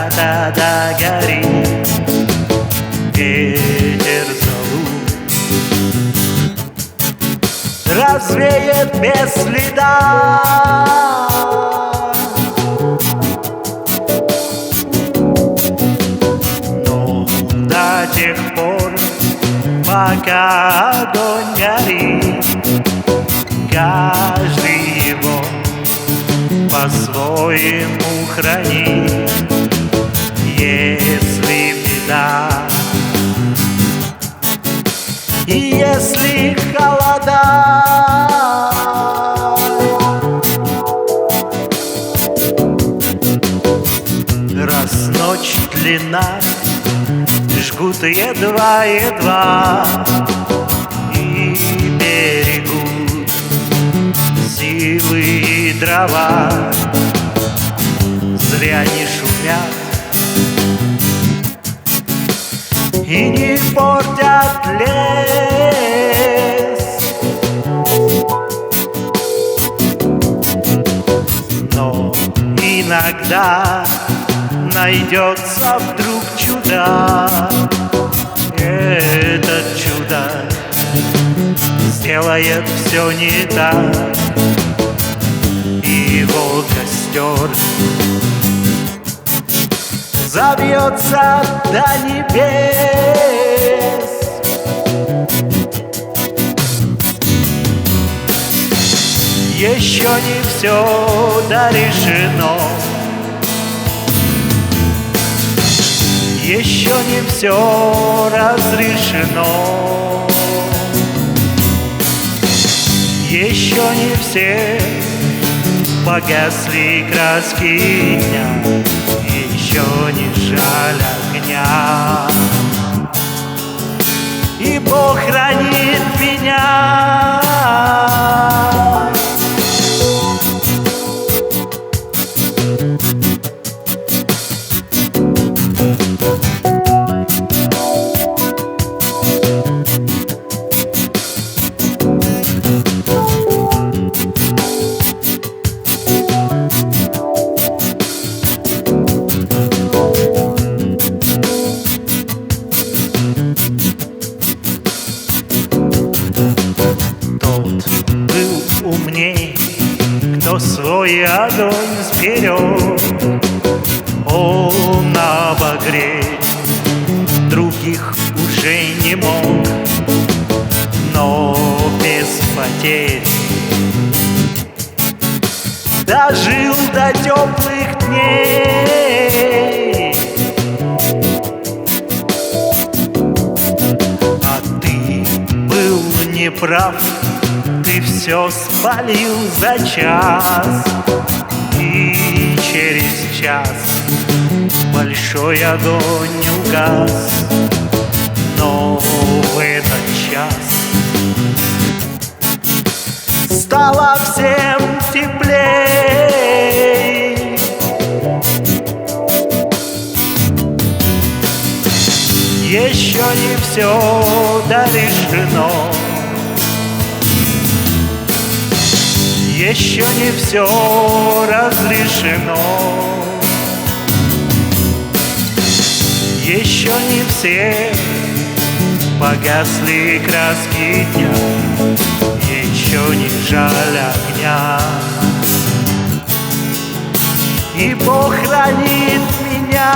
когда догорит ветер зовут, развеет без следа. Но до тех пор, пока огонь горит, каждый его по-своему хранит. Если беда и если холода, раз ночь длинна, жгут едва-едва и берегут силы и дрова. Зря не шумят и не портят лес, но иногда найдется вдруг чудак. Этот чудак сделает все не так. Его костер забьется до небес. Еще не все дорешено, еще не все разрешено, еще не все погасли краски дня, еще не жаль огня. И Бог хранит меня. Умней, кто свой огонь сберег, он обогреть других уже не мог, но без потерь дожил до теплых дней. А ты был неправ, ты все спалил за час, и через час большой огонь угас. Но в этот час стало всем теплей. Еще не все дорешено, еще не все разрешено, еще не все погасли краски дня, еще не жаль огня. И Бог хранит меня.